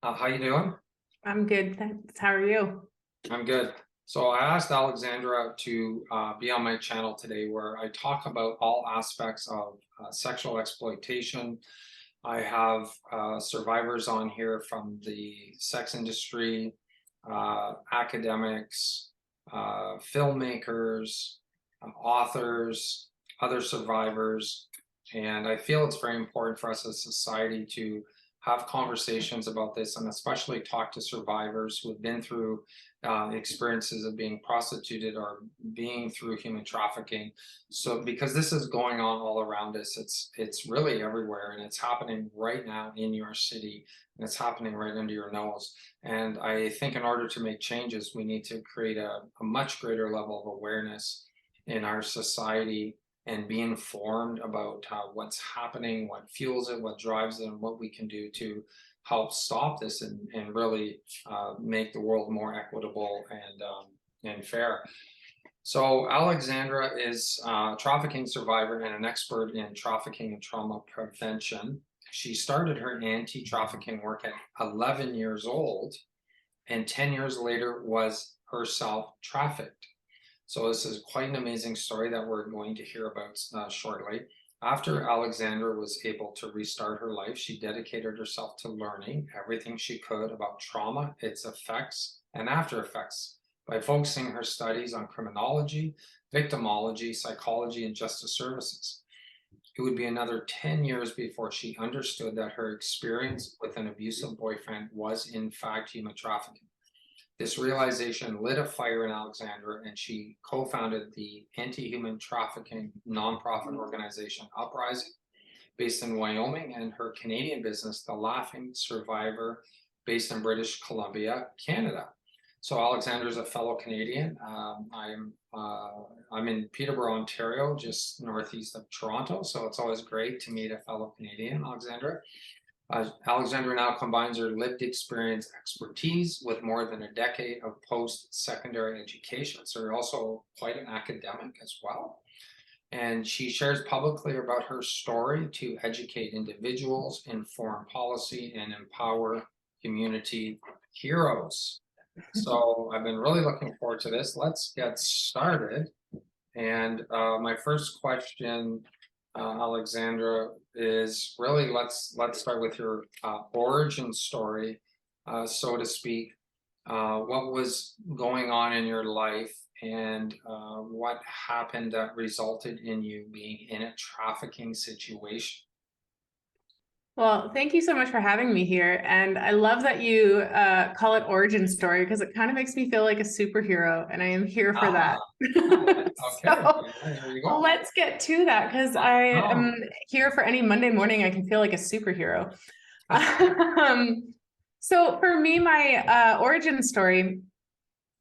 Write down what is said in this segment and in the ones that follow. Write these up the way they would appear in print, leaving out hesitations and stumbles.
How you doing? I'm good, thanks. How are you? I'm good. So I asked Alexandra to be on my channel today, where I talk about all aspects of sexual exploitation. I have survivors on here from the sex industry, academics, filmmakers, authors, other survivors, and I feel it's very important for us as a society to have conversations about this, and especially talk to survivors who have been through experiences of being prostituted or being through human trafficking. So because this is going on all around us, it's really everywhere, and it's happening right now in your city, and it's happening right under your nose. And I think in order to make changes, we need to create a much greater level of awareness in our society and be informed about what's happening, what fuels it, what drives it, and what we can do to help stop this and really make the world more equitable and fair. So Alexandra is a trafficking survivor and an expert in trafficking and trauma prevention. She started her anti-trafficking work at 11 years old, and 10 years later was herself trafficked. So this is quite an amazing story that we're going to hear about shortly. After Alexandra was able to restart her life, she dedicated herself to learning everything she could about trauma, its effects, and after effects by focusing her studies on criminology, victimology, psychology, and justice services. It would be another 10 years before she understood that her experience with an abusive boyfriend was in fact human trafficking. This realization lit a fire in Alexandra, and she co-founded the anti-human trafficking nonprofit organization Uprising, based in Wyoming, and her Canadian business, The Laughing Survivor, based in British Columbia, Canada. So Alexandra is a fellow Canadian. I'm in Peterborough, Ontario, just northeast of Toronto. So it's always great to meet a fellow Canadian, Alexandra. Alexandra now combines her lived experience expertise with more than a decade of post-secondary education. So you're also quite an academic as well. And she shares publicly about her story to educate individuals, inform policy, and empower community heroes. So I've been really looking forward to this. Let's get started. And my first question, Alexandra, is really let's start with your origin story, so to speak. What was going on in your life, and what happened that resulted in you being in a trafficking situation? Well, thank you so much for having me here. And I love that you call it origin story because it kind of makes me feel like a superhero, and I am here for Ah, that. okay. So There you go. let's get to that because I Oh, am here for any Monday morning I can feel like a superhero. Um, so for me, my origin story,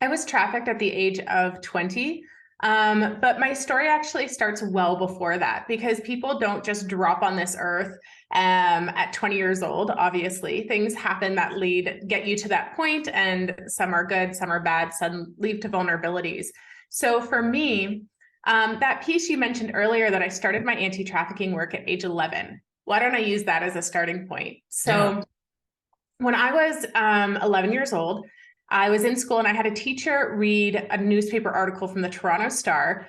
I was trafficked at the age of 20. But my story actually starts well before that because people don't just drop on this earth at 20 years old. Obviously, things happen that get you to that point, and some are good, some are bad, some lead to vulnerabilities. So for me, that piece you mentioned earlier that I started my anti-trafficking work at age 11. Why don't I use that as a starting point? yeah. So when I was 11 years old, I was in school and I had a teacher read a newspaper article from the Toronto Star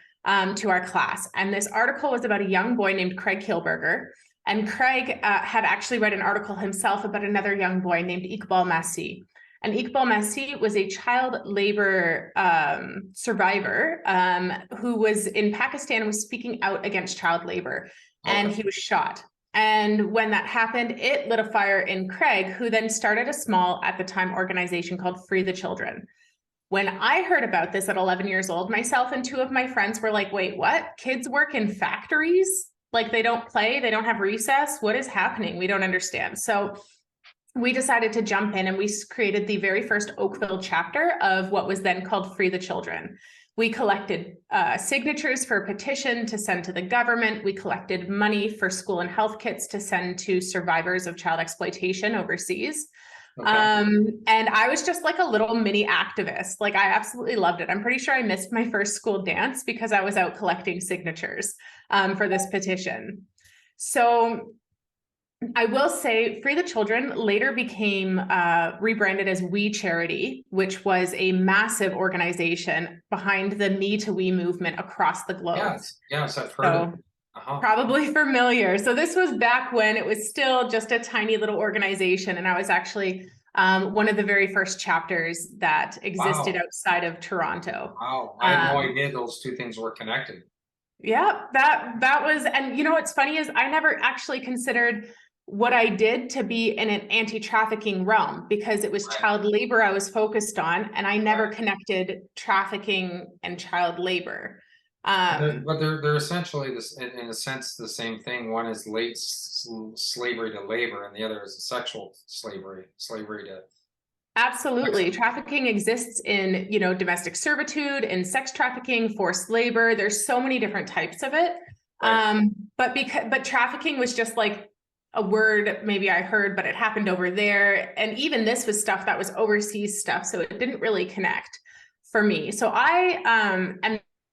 to our class. And this article was about a young boy named Craig Kilberger. And Craig had actually read an article himself about another young boy named Iqbal Masih. And Iqbal Masih was a child labor survivor who was in Pakistan and was speaking out against child labor. And Okay. he was shot. And when that happened, it lit a fire in Craig, who then started a small, at the time, organization called Free the Children. When I heard about this at 11 years old, myself and two of my friends were like, wait, what? Kids work in factories? Like they don't play, they don't have recess? What is happening? We don't understand. So we decided to jump in and we created the very first Oakville chapter of what was then called Free the Children. We collected signatures for a petition to send to the government. We collected money for school and health kits to send to survivors of child exploitation overseas. Okay. And I was just like a little mini activist. Like I absolutely loved it. I'm pretty sure I missed my first school dance because I was out collecting signatures for this petition. So I will say Free the Children later became rebranded as We Charity, which was a massive organization behind the Me to We movement across the globe. Yes, I've heard of So it. Uh-huh. probably familiar. So this was back when it was still just a tiny little organization. And I was actually one of the very first chapters that existed Wow. outside of Toronto. Wow. I had no Um, idea those two things were connected. yeah, that was, and you know what's funny is I never actually considered what I did to be in an anti-trafficking realm because it was Right. child labor I was focused on, and I never Right. connected trafficking and child labor. But they're essentially this in a sense the same thing. One is slavery to labor, and the other is sexual slavery to sex. Absolutely. Trafficking exists in, you know, domestic servitude and sex trafficking, forced labor. There's so many different types of it. Right. But trafficking was just like a word maybe I heard, but it happened over there. And even this was stuff that was overseas stuff. So it didn't really connect for me. So I am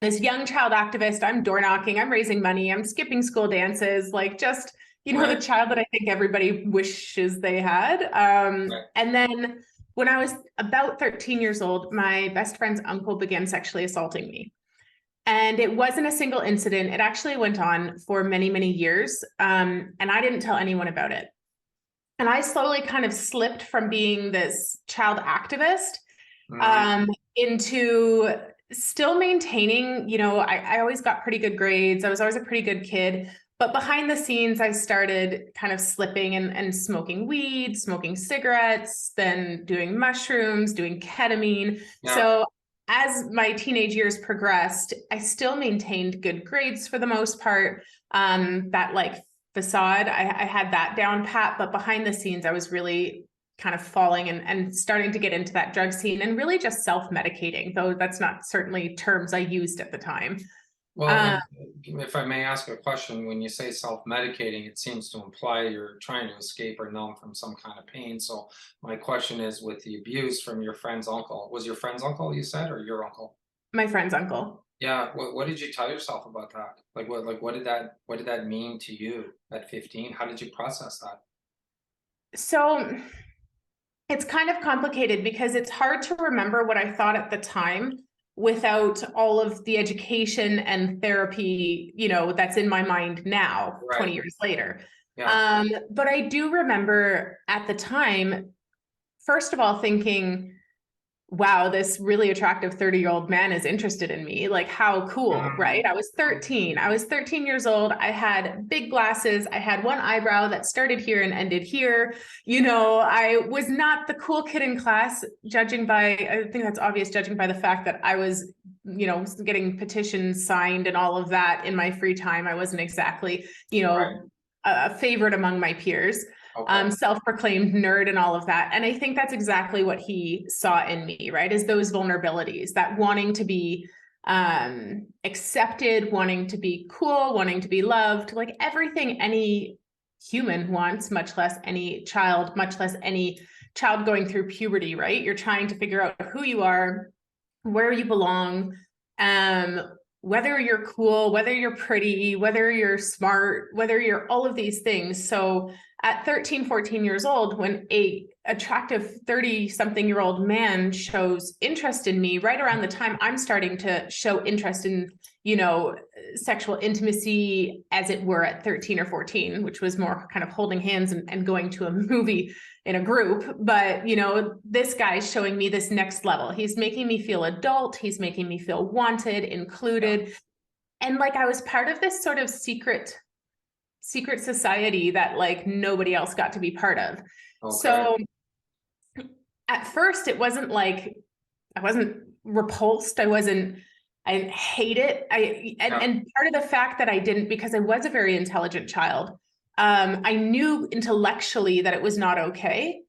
this young child activist. I'm door knocking, I'm raising money, I'm skipping school dances, like just, you know, Right. the child that I think everybody wishes they had. Right. And then when I was about 13 years old, my best friend's uncle began sexually assaulting me. And it wasn't a single incident. It actually went on for many, many years. And I didn't tell anyone about it. And I slowly kind of slipped from being this child activist Mhm. into still maintaining, you know, I always got pretty good grades. I was always a pretty good kid. But behind the scenes, I started kind of slipping and smoking weed, smoking cigarettes, then doing mushrooms, doing ketamine. Yeah. So as my teenage years progressed, I still maintained good grades for the most part. That like facade, I had that down pat, but behind the scenes, I was really kind of falling and starting to get into that drug scene and really just self-medicating, though that's not certainly terms I used at the time. Well, Uh, and if I may ask a question, when you say self-medicating, it seems to imply you're trying to escape or numb from some kind of pain. So my question is, with the abuse from your friend's uncle, was your friend's uncle you said, or your uncle? my friend's uncle. Yeah. What did you tell yourself about that? What did that mean to you at 15? How did you process that? So it's kind of complicated because it's hard to remember what I thought at the time without all of the education and therapy, you know, that's in my mind now, Right. 20 years later. Yeah. But I do remember at the time, first of all, thinking, wow, this really attractive 30-year-old man is interested in me. Like, how cool, Mhm. right? I was 13. I was 13 years old. I had big glasses. I had one eyebrow that started here and ended here. You know, I was not the cool kid in class, judging by, I think that's obvious, judging by the fact that I was, you know, getting petitions signed and all of that in my free time. I wasn't exactly, you Right. know, a favorite among my peers. Okay. Self-proclaimed nerd and all of that. And I think that's exactly what he saw in me, right? Is those vulnerabilities, that wanting to be accepted, wanting to be cool, wanting to be loved, like everything any human wants, much less any child, much less any child going through puberty, right? You're trying to figure out who you are, where you belong, um, whether you're cool, whether you're pretty, whether you're smart, whether you're all of these things. So at 13, 14 years old, when a attractive 30 something year old man shows interest in me, right around the time I'm starting to show interest in, you know, sexual intimacy, as it were, at 13 or 14, which was more kind of holding hands and going to a movie in a group. But, you know, this guy's showing me this next level. He's making me feel adult. He's making me feel wanted, included. And like I was part of this sort of secret society that like nobody else got to be part of. Okay. So at first it wasn't like I wasn't repulsed. I didn't hate it. Yeah. And part of the fact that I didn't, because I was a very intelligent child, I knew intellectually that it was not okay,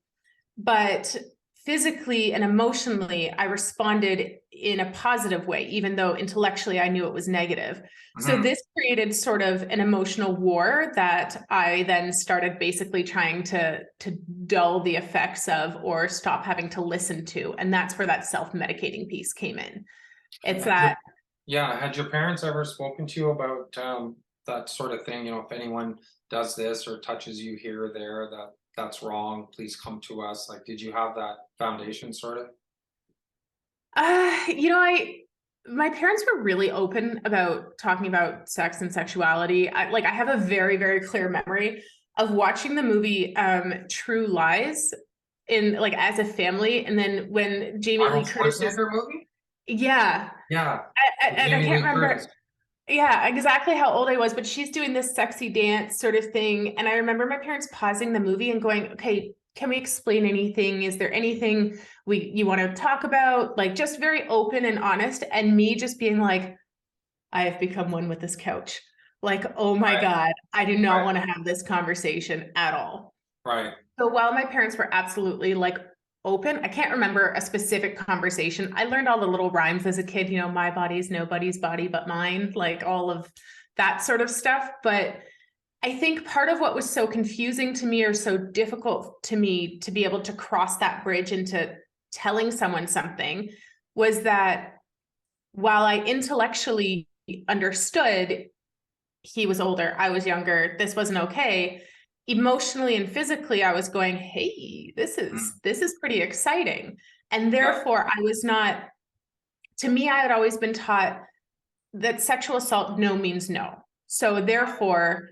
but physically and emotionally, I responded in a positive way, even though intellectually I knew it was negative. So Mhm. this created sort of an emotional war that I then started basically trying to dull the effects of or stop having to listen to. And that's where that self-medicating piece came in. It's Had your, that yeah, had your parents ever spoken to you about that sort of thing? You know, if anyone does this or touches you here or there, that's wrong, please come to us? Like, did you have that foundation sort of? You know, my parents were really open about talking about sex and sexuality. I have a very, very clear memory of watching the movie True Lies in like as a family, and then when Jamie Lee Arnold Curtis's, Schwarzenegger movie? yeah, Yeah, with and I Jamie can't Lee remember. Curtis. Yeah, exactly how old I was, but she's doing this sexy dance sort of thing. And I remember my parents pausing the movie and going, okay, can we explain anything? Is there anything you want to talk about? Like just very open and honest. And me just being like, I have become one with this couch. Like, oh my Right, God, I do not right, want to have this conversation at all. right. So while my parents were absolutely like open, I can't remember a specific conversation. I learned all the little rhymes as a kid, you know, my body's nobody's body but mine, like all of that sort of stuff. But I think part of what was so confusing to me or so difficult to me to be able to cross that bridge into telling someone something was that while I intellectually understood he was older, I was younger, this wasn't okay, emotionally and physically I was going, hey, this Mm, is pretty exciting. And yeah, therefore I was not, to me, I had always been taught that sexual assault no means no. So therefore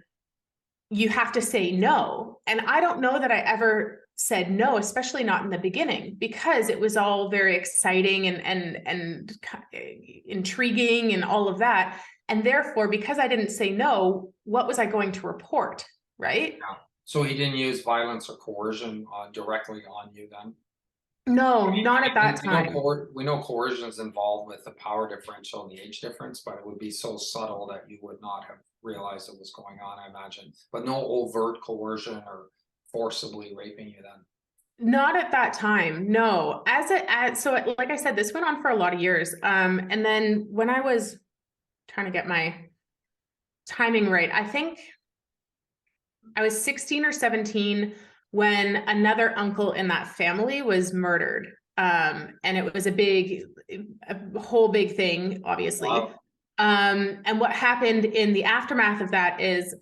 you have to say no. And I don't know that I ever said no, especially not in the beginning, because it was all very exciting and intriguing and all of that. And therefore, because I didn't say no, what was I going to report? Right? yeah. So he didn't use violence or coercion directly on you then? No, not at that We know time. we know coercion is involved with the power differential and the age difference, but it would be so subtle that you would not have realized it was going on, I imagine. But no overt coercion or forcibly raping you then. Not at that time. No. So like I said, this went on for a lot of years. And then when I was trying to get my timing right, I think I was 16 or 17 when another uncle in that family was murdered. And it was a whole big thing, obviously. Wow. And what happened in the aftermath of that is,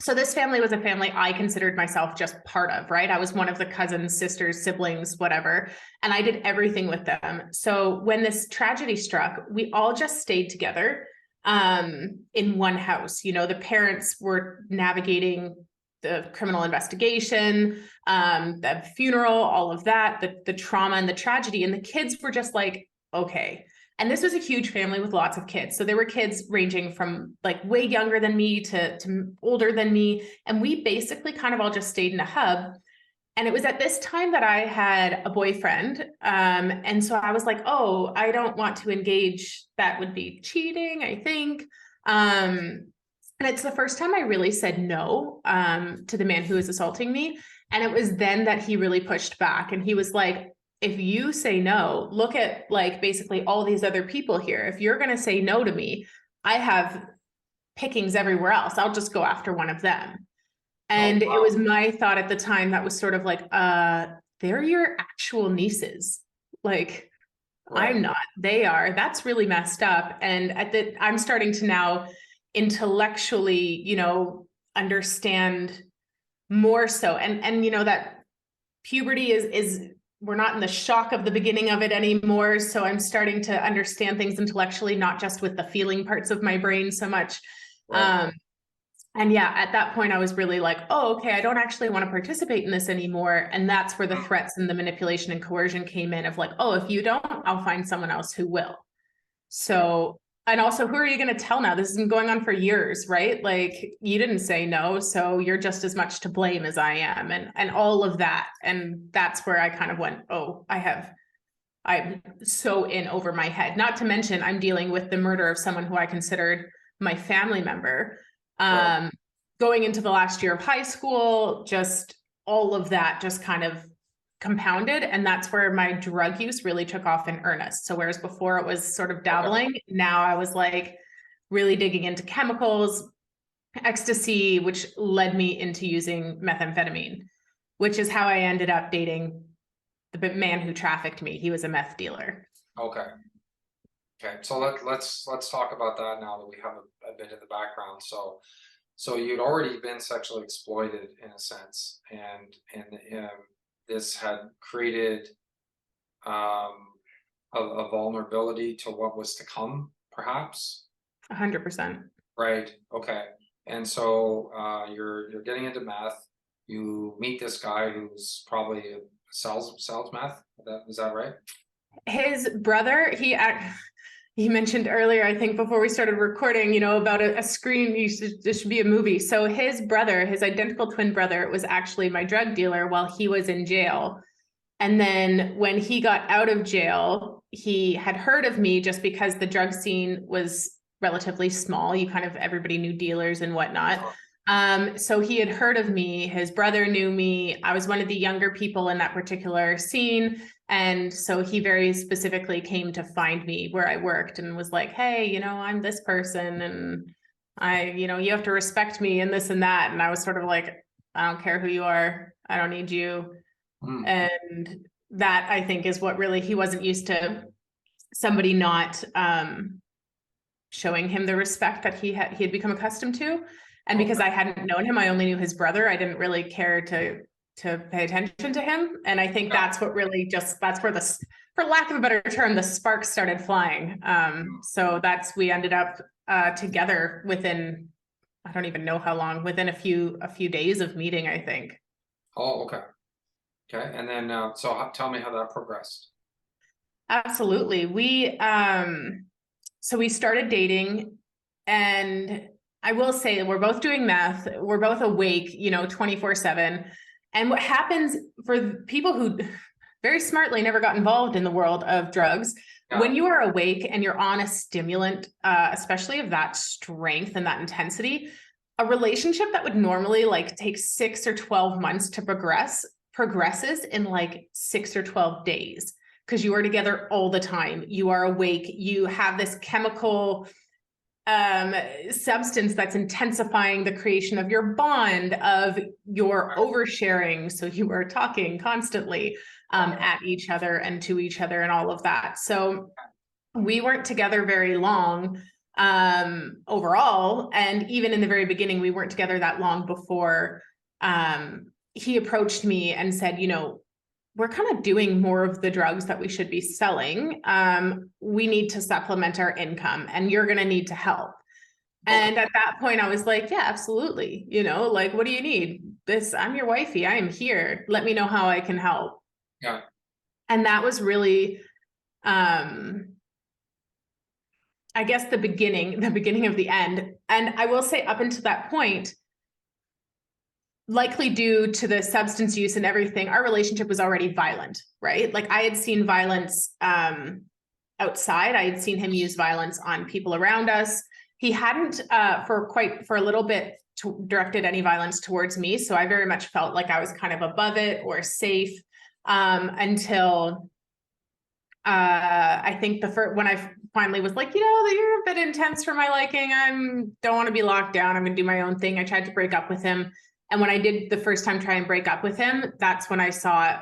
so this family was a family I considered myself just part of, right? I was one of the cousins, sisters, siblings, whatever, and I did everything with them. So when this tragedy struck, we all just stayed together in one house. You know, the parents were navigating the criminal investigation, the funeral, all of that, the trauma and the tragedy, and the kids were just like, okay. And this was a huge family with lots of kids. So there were kids ranging from like way younger than me to older than me. And we basically kind of all just stayed in a hub. And it was at this time that I had a boyfriend. And so I was like, oh, I don't want to engage. That would be cheating, I think. And it's the first time I really said no to the man who was assaulting me. And it was then that he really pushed back. And he was like, if you say no, look at like basically all these other people here. If you're going to say no to me, I have pickings everywhere else. I'll just go after one of them. Oh, And it wow. was my thought at the time that was sort of like, they're your actual nieces. Like, Right. I'm not, they are. That's really messed up. And I'm starting to now intellectually, you know, understand more so. And you know, that puberty is we're not in the shock of the beginning of it anymore. So I'm starting to understand things intellectually, not just with the feeling parts of my brain so much. Right. Um, and yeah, at that point, I was really like, oh, okay, I don't actually want to participate in this anymore. And that's where the threats and the manipulation and coercion came in of like, oh, if you don't, I'll find someone else who will. Yeah. So, and also, who are you going to tell now? This has been going on for years, right? Like, you didn't say no, so you're just as much to blame as I am, and all of that. And that's where I kind of went, oh, I'm so in over my head. Not to mention, I'm dealing with the murder of someone who I considered my family member. Right. Um, Going into the last year of high school, just all of that just kind of compounded. And that's where my drug use really took off in earnest. So whereas before it was sort of Okay. dabbling, now I was like really digging into chemicals, ecstasy, which led me into using methamphetamine, which is how I ended up dating the man who trafficked me. He was a meth dealer. Okay. Okay. So let's talk about that now that we have a bit of the background. So So you'd already been sexually exploited in a sense, and this had created um, a vulnerability to what was to come, perhaps. 100%. Right. Okay. And so you're getting into meth. You meet this guy who's probably sells meth. Is that right? His brother, he mentioned earlier, I think before we started recording, you know, about a screen, this should be a movie. So his brother, his identical twin brother, was actually my drug dealer while he was in jail. And then when he got out of jail, he had heard of me just because the drug scene was relatively small. You kind of, everybody knew dealers and whatnot. So he had heard of me, his brother knew me. I was one of the younger people in that particular scene. And so he very specifically came to find me where I worked and was like, hey, you know, I'm this person and you have to respect me and this and that. And I was sort of like, I don't care who you are. I don't need you. Mm. And that, I think, is what really, he wasn't used to somebody not showing him the respect that he had become accustomed to. And because I hadn't known him, I only knew his brother. I didn't really care to pay attention to him. And I think that's what really that's where for lack of a better term, the sparks started flying. So we ended up together within, I don't even know how long, within a few days of meeting, I think. Oh, okay. Okay. And then, tell me how that progressed. Absolutely. So we started dating, and I will say we're both doing meth. We're both awake, 24/7. And what happens for people who very smartly never got involved in the world of drugs, when you are awake and you're on a stimulant, especially of that strength and that intensity, a relationship that would normally take 6 or 12 months to progresses in 6 or 12 days, because you are together all the time. You are awake. You have this chemical substance that's intensifying the creation of your bond, of your oversharing. So you are talking constantly at each other and to each other and all of that. So we weren't together very long overall. And even in the very beginning, we weren't together that long before he approached me and said, we're kind of doing more of the drugs that we should be selling. We need to supplement our income and you're going to need to help. And at that point I was like, yeah, absolutely. What do you need? I'm your wifey. I am here. Let me know how I can help. Yeah. And that was really, I guess the beginning of the end. And I will say up until that point, likely due to the substance use and everything, our relationship was already violent, right? I had seen violence outside. I had seen him use violence on people around us. He hadn't for a little bit directed any violence towards me. So I very much felt like I was kind of above it or safe until I think when I finally was like, you're a bit intense for my liking. Don't want to be locked down. I'm going to do my own thing. I tried to break up with him. And when I did the first time try and break up with him, that's when I saw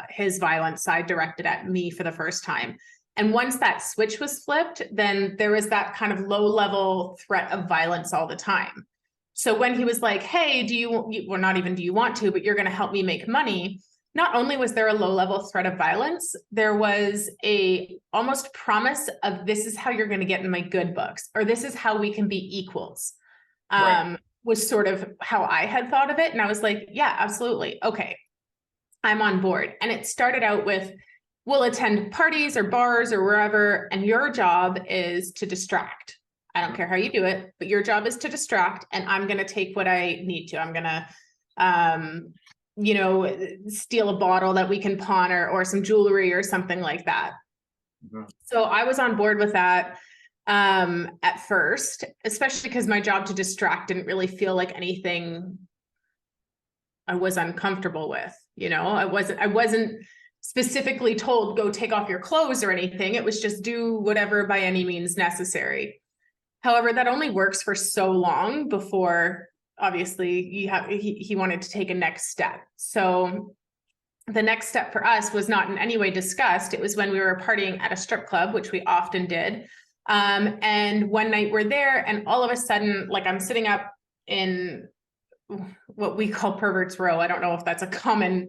his violent side directed at me for the first time. And once that switch was flipped, then there was that kind of low level threat of violence all the time. So when he was like, hey, not even do you want to, but you're going to help me make money. Not only was there a low level threat of violence, there was a almost promise of, this is how you're going to get in my good books, or this is how we can be equals. Right. Was sort of how I had thought of it. And I was like, yeah, absolutely. Okay, I'm on board. And it started out with, we'll attend parties or bars or wherever, and your job is to distract. I don't care how you do it, but your job is to distract, and I'm going to take what I need to. I'm going to, steal a bottle that we can pawn or some jewelry or something like that. Mm-hmm. So I was on board with that at first, especially because my job to distract didn't really feel like anything I was uncomfortable with. I wasn't specifically told, go take off your clothes or anything. It was just do whatever by any means necessary. However, that only works for so long before, obviously, he wanted to take a next step. So the next step for us was not in any way discussed. It was when we were partying at a strip club, which we often did. And one night we're there, and all of a sudden, I'm sitting up in what we call Perverts Row. I don't know if that's a common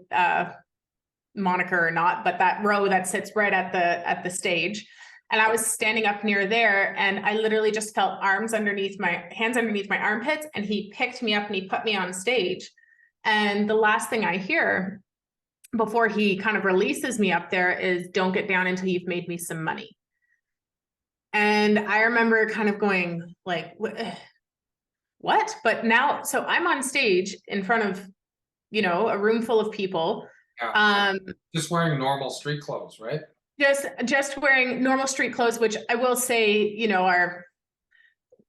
moniker or not, but that row that sits right at the stage. And I was standing up near there, and I literally just felt hands underneath my armpits, and he picked me up and he put me on stage. And the last thing I hear before he kind of releases me up there is, "Don't get down until you've made me some money." And I remember kind of going like, what? But now, so I'm on stage in front of, a room full of people. Yeah. Just wearing normal street clothes, right? Just wearing normal street clothes, which I will say,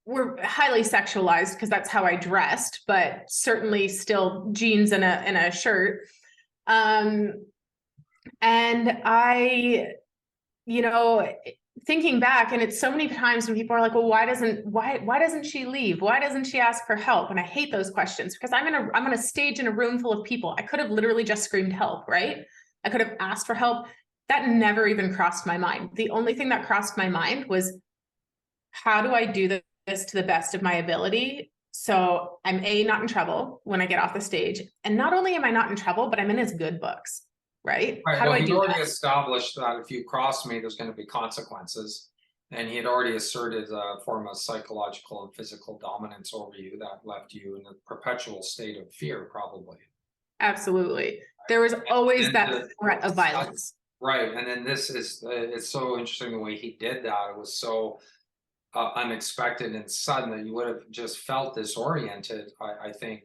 we're highly sexualized because that's how I dressed, but certainly still jeans and a shirt. And I, thinking back, and it's so many times when people are like, well, why doesn't she leave? Why doesn't she ask for help? And I hate those questions, because I'm on a stage in a room full of people. I could have literally just screamed help, right? I could have asked for help. That never even crossed my mind. The only thing that crossed my mind was, how do I do this to the best of my ability? So I'm not in trouble when I get off the stage. And not only am I not in trouble, but I'm in his good books, right? Right. How Well, do I he'd do already that? established that if you cross me, there's going to be consequences. And he had already asserted a form of psychological and physical dominance over you that left you in a perpetual state of fear, probably. Absolutely. There was always And that threat of violence. Right. And then it's so interesting the way he did that. It was so unexpected and sudden that you would have just felt disoriented, I think.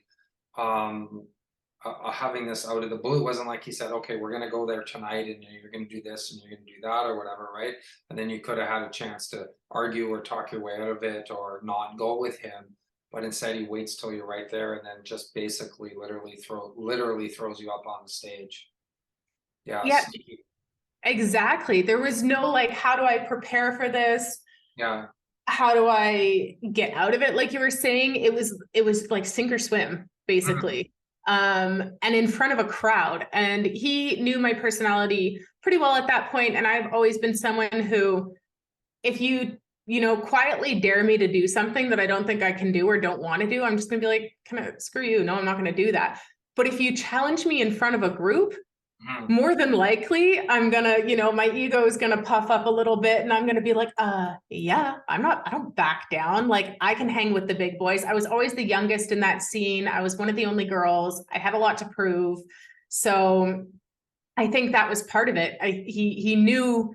Having this out of the blue, it wasn't like he said, okay, we're going to go there tonight and you're going to do this and you're going to do that or whatever, right? And then you could have had a chance to argue or talk your way out of it or not go with him. But instead he waits till you're right there and then just basically literally throws you up on the stage. Yes. Yeah, exactly. There was no like, how do I prepare for this? Yeah. How do I get out of it? Like you were saying, it was like sink or swim, basically. And in front of a crowd. And he knew my personality pretty well at that point. And I've always been someone who, if you, quietly dare me to do something that I don't think I can do or don't want to do, I'm just gonna be like, kind of screw you. No, I'm not gonna do that. But if you challenge me in front of a group, more than likely, I'm gonna, my ego is gonna puff up a little bit and I'm gonna be like, yeah, I don't back down. Like I can hang with the big boys. I was always the youngest in that scene. I was one of the only girls. I had a lot to prove. So I think that was part of it. He knew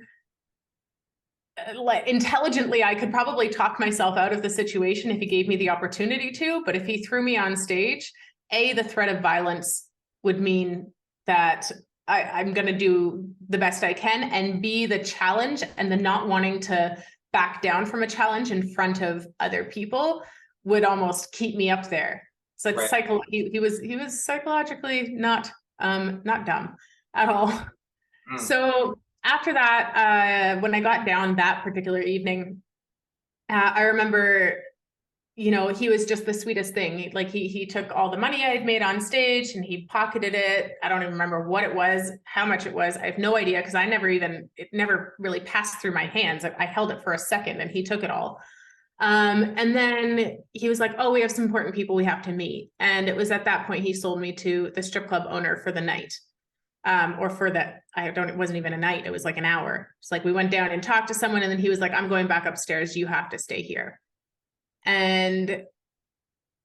like intelligently, I could probably talk myself out of the situation if he gave me the opportunity to, but if he threw me on stage, the threat of violence would mean that I'm going to do the best I can, and B, the challenge and the not wanting to back down from a challenge in front of other people would almost keep me up there. So it's Right. he was psychologically not dumb at all. So after that, when I got down that particular evening, I remember, he was just the sweetest thing. Like he took all the money I had made on stage and he pocketed it. I don't even remember what it was, how much it was. I have no idea, because it never really passed through my hands. I held it for a second and he took it all. And then he was like, oh, we have some important people we have to meet. And it was at that point he sold me to the strip club owner for the night. Or for that, it wasn't even a night, it was like an hour. It's like we went down and talked to someone, and then he was like, I'm going back upstairs, you have to stay here. And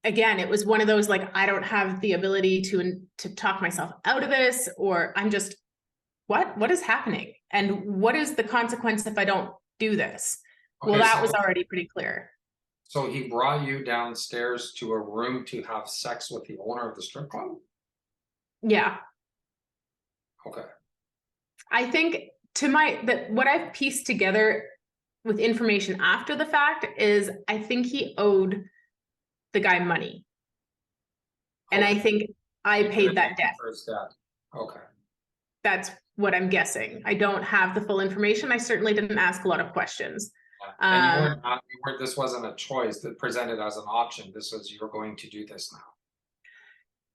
again, it was one of those, like, I don't have the ability to talk myself out of this, or I'm just, what is happening? And what is the consequence if I don't do this? Okay, well, that was already pretty clear. So he brought you downstairs to a room to have sex with the owner of the strip club? Yeah. Okay. I think what I've pieced together with information after the fact is, I think he owed the guy money. And I think I paid that debt. For his debt. Okay. That's what I'm guessing. I don't have the full information. I certainly didn't ask a lot of questions. And this wasn't a choice that presented as an option. This was, you're going to do this now.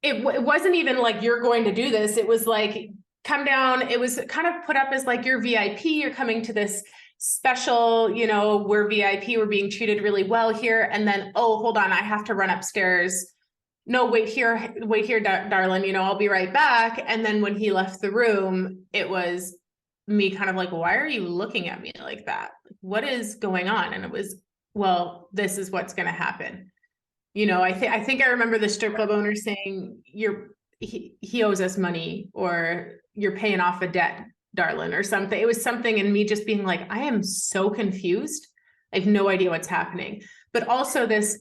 It wasn't even like, you're going to do this. It was like, come down. It was kind of put up as like, you're VIP, you're coming to this, special, you know, we're VIP, we're being treated really well here. And then, oh, hold on, I have to run upstairs. No, wait here, darling, you know, I'll be right back. And then when he left the room, it was me kind of like, why are you looking at me like that? What is going on? And it was, well, this is what's going to happen. You know, I think I remember the strip club owner saying, he owes us money, or you're paying off a debt, darling, or something. It was something, and me just being like, I am so confused. I have no idea what's happening. But also this,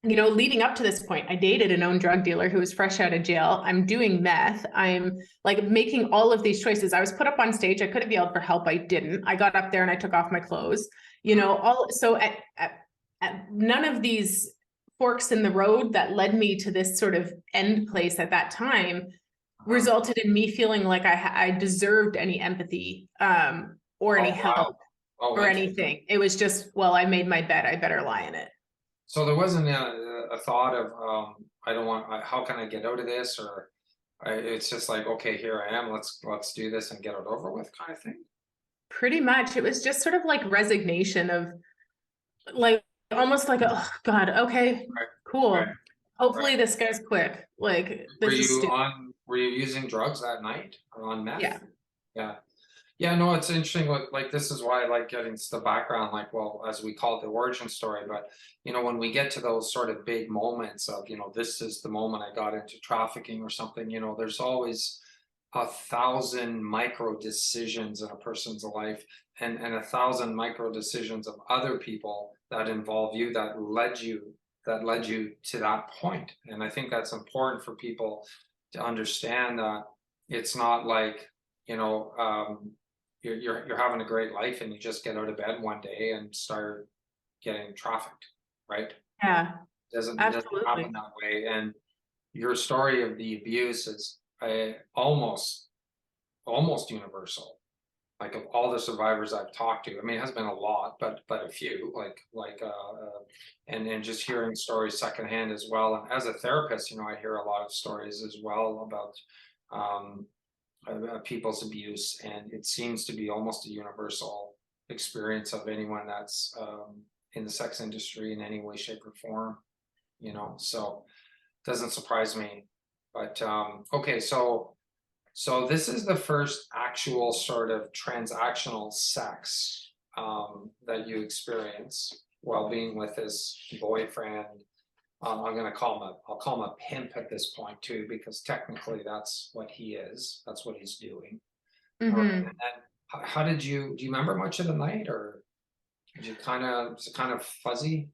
you know, leading up to this point, I dated a known drug dealer who was fresh out of jail. I'm doing meth. I'm like making all of these choices. I was put up on stage. I could have yelled for help. I didn't. I got up there and I took off my clothes, you know, all. So at none of these forks in the road that led me to this sort of end place at that time resulted in me feeling like I deserved any empathy, or any help, or anything. It was just, well, I made my bed, I better lie in it. So there wasn't a thought of, I don't want, how can I get out of this? Or it's just like, okay, here I am, let's do this and get it over with kind of thing. Pretty much. It was just sort of like resignation of like, almost like, oh God, okay, Right. cool. Right. Hopefully Right. this goes quick. Like, Were this is you stupid. were you using drugs that night or on meth? Yeah. Yeah. Yeah, no, it's interesting. Like this is why I like getting to the background, like, well, as we call it, the origin story. But you know, when we get to those sort of big moments of, you know, this is the moment I got into trafficking or something, you know, there's always 1,000 micro decisions in a person's life, and 1,000 micro decisions of other people that involve you that led you to that point. And I think that's important for people to understand that it's not like, you know, you're having a great life and you just get out of bed one day and start getting trafficked, right? Yeah, It doesn't happen absolutely. that way. And your story of the abuse is almost universal. Like, of all the survivors I've talked to, I mean, it has been a lot, but a few, and just hearing stories secondhand as well. And as a therapist, you know, I hear a lot of stories as well about um, people's abuse, and it seems to be almost a universal experience of anyone that's in the sex industry in any way, shape, or form. You know, so it doesn't surprise me. But okay, so this is the first actual sort of transactional sex that you experience while being with this boyfriend. I'm going to call him I'll call him a pimp at this point too, because technically that's what he is. That's what he's doing. All right. And Mm-hmm. then how did do you remember much of the night, or did you was it kind of fuzzy?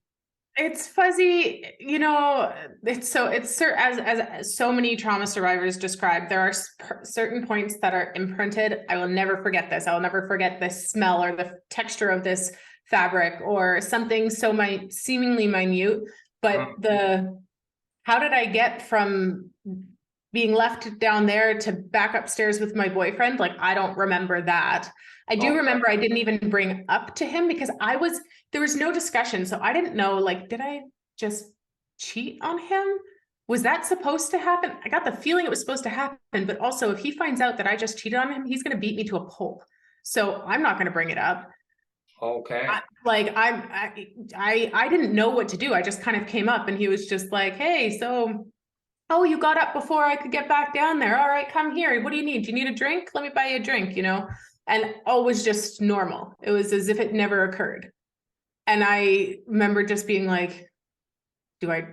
It's fuzzy, you know, as so many trauma survivors describe, there are certain points that are imprinted. I will never forget this. I will never forget the smell or the texture of this fabric or something so seemingly minute, but how did I get from being left down there to back upstairs with my boyfriend? Like, I don't remember that. I do Okay. remember I didn't even bring up to him because there was no discussion. So I didn't know, like, did I just cheat on him? Was that supposed to happen? I got the feeling it was supposed to happen, but also if he finds out that I just cheated on him, he's going to beat me to a pulp. So I'm not going to bring it up. Okay. I didn't know what to do. I just kind of came up and he was just like, hey, so, oh, you got up before I could get back down there. All right, come here. What do you need? Do you need a drink? Let me buy you a drink, you know? And all was just normal. It was as if it never occurred. And I remember just being like, do I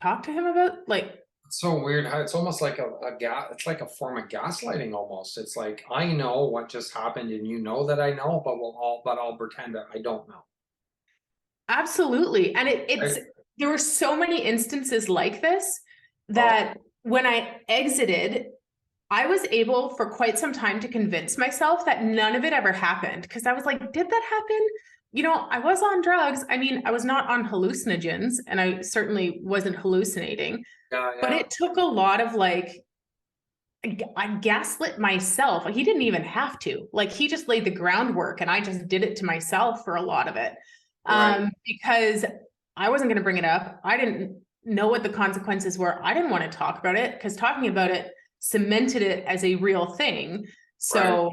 talk to him about like, It's so weird how it's almost like a gas. It's like a form of gaslighting almost. It's like, I know what just happened and you know that I know, but I'll pretend that I don't know. absolutely. And it's, Right? there were so many instances like this Oh, that when I exited, I was able for quite some time to convince myself that none of it ever happened. Cause I was like, did that happen? You know, I was on drugs. I mean, I was not on hallucinogens and I certainly wasn't hallucinating, yeah, but yeah. it took a lot of like, I gaslit myself. He didn't even have to. Like, he just laid the groundwork and I just did it to myself for a lot of it. Right, Because I wasn't going to bring it up. I didn't know what the consequences were. I didn't want to talk about it because talking about it cemented it as a real thing. right. So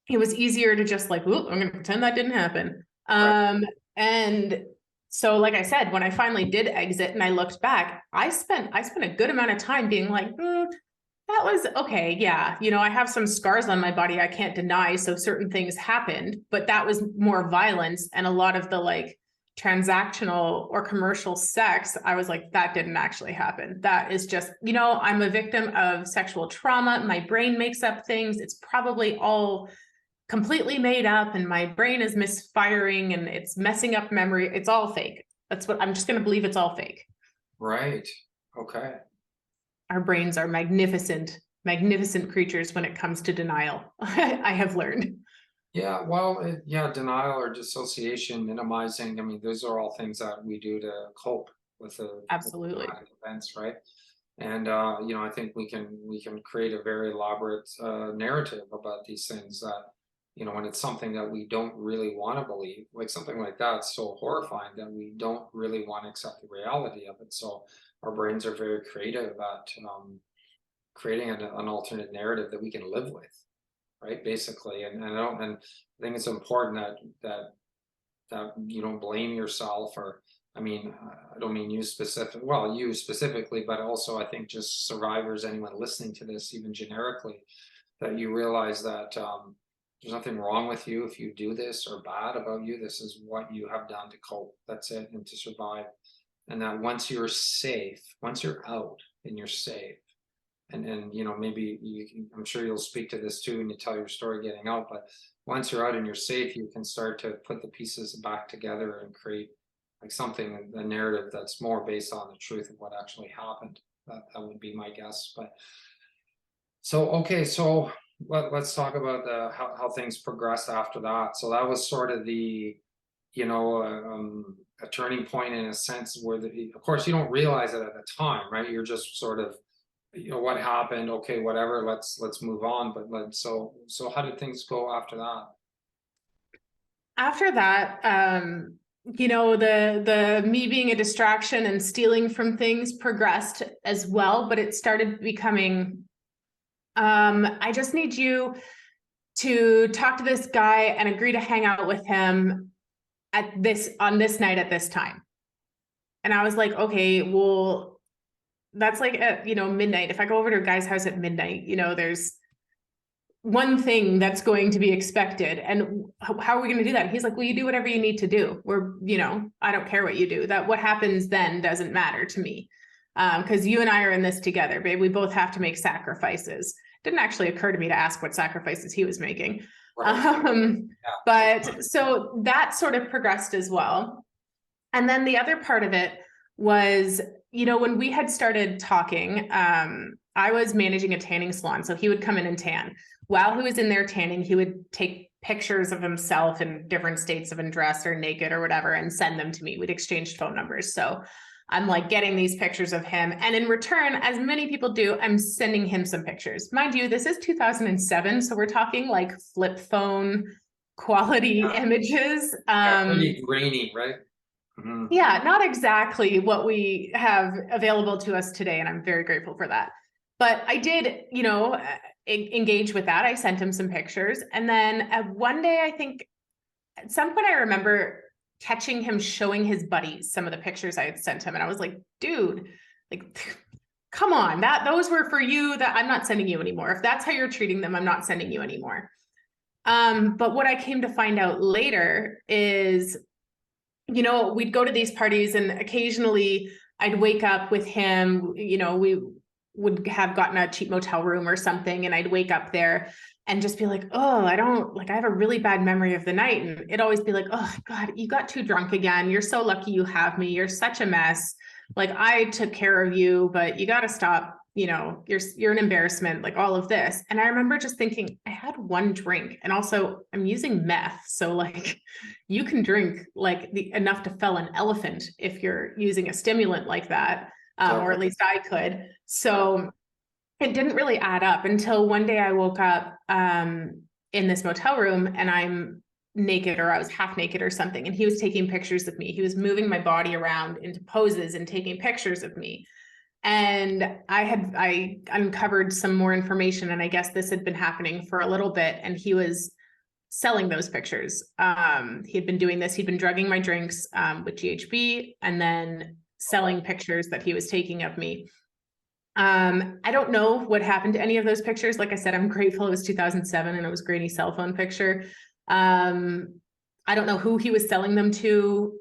it was easier to just like, "Ooh, I'm gonna pretend that didn't happen." Right. And so like I said, when I finally did exit and I looked back, I spent a good amount of time being like, that was okay. Yeah. You know, I have some scars on my body I can't deny. So certain things happened, but that was more violence. And a lot of the like transactional or commercial sex, I was like, that didn't actually happen. That is just, you know, I'm a victim of sexual trauma. My brain makes up things. It's probably all completely made up and my brain is misfiring and it's messing up memory. It's all fake. That's what I'm just going to believe. It's all fake. Right. Okay. Our brains are magnificent, magnificent creatures when it comes to denial. I have learned. Yeah, well, yeah, denial or dissociation, minimizing. I mean, those are all things that we do to cope with Absolutely. traumatic events, right? And I think we can create a very elaborate narrative about these things that, when it's something that we don't really want to believe, like something like that's so horrifying that we don't really want to accept the reality of it. So our brains are very creative at creating an alternate narrative that we can live with, right? Basically, and I think it's important that you don't blame yourself, or I mean, I don't mean you specifically, but also I think just survivors, anyone listening to this, even generically, that you realize that there's nothing wrong with you if you do this or bad about you. This is what you have done to cope. That's it, and to survive. And that once you're safe, once you're out and you're safe, and maybe I'm sure you'll speak to this too when you tell your story getting out, but once you're out and you're safe, you can start to put the pieces back together and create like something, a narrative that's more based on the truth of what actually happened. That would be my guess. But so okay, so let's talk about how things progressed after that. So that was sort of the a turning point in a sense where of course you don't realize it at the time, right? You're just sort of, what happened, okay, whatever, let's move on. But so how did things go after that? After that, the me being a distraction and stealing from things progressed as well, but it started becoming, I just need you to talk to this guy and agree to hang out with him on this night at this time. And I was like, okay, well, that's like at, midnight. If I go over to a guy's house at midnight, there's one thing that's going to be expected. And how are we going to do that? And he's like, well, you do whatever you need to do. I don't care what you do. That what happens then doesn't matter to me. Because you and I are in this together, babe. We both have to make sacrifices. Didn't actually occur to me to ask what sacrifices he was making. Right. But so that sort of progressed as well. And then the other part of it was, when we had started talking, I was managing a tanning salon. So he would come in and tan. While he was in there tanning, he would take pictures of himself in different states of undress or naked or whatever and send them to me. We'd exchanged phone numbers. So I'm like getting these pictures of him. And in return, as many people do, I'm sending him some pictures. Mind you, this is 2007. So we're talking like flip phone quality images. Pretty grainy, right? Mm-hmm. Yeah, not exactly what we have available to us today. And I'm very grateful for that. But I did, engage with that. I sent him some pictures. And then one day, I think at some point I remember catching him showing his buddies some of the pictures I had sent him. And I was like, dude, like, come on, those were for you. That I'm not sending you anymore. If that's how you're treating them, I'm not sending you anymore. But what I came to find out later is, we'd go to these parties and occasionally I'd wake up with him, we would have gotten a cheap motel room or something. And I'd wake up there and just be like, oh, I have a really bad memory of the night. And it'd always be like, oh God, you got too drunk again. You're so lucky you have me. You're such a mess. Like I took care of you, but you got to stop. You're an embarrassment, like all of this. And I remember just thinking I had one drink and also I'm using meth. So like you can drink like enough to fell an elephant if you're using a stimulant like that. Or at least I could. So it didn't really add up until one day I woke up in this motel room and I'm naked, or I was half naked or something. And he was taking pictures of me. He was moving my body around into poses and taking pictures of me. And I uncovered some more information. And I guess this had been happening for a little bit. And he was selling those pictures. He had been doing this. He'd been drugging my drinks with GHB and then selling pictures that he was taking of me. I don't know what happened to any of those pictures. Like I said, I'm grateful it was 2007 and it was grainy cell phone picture. I don't know who he was selling them to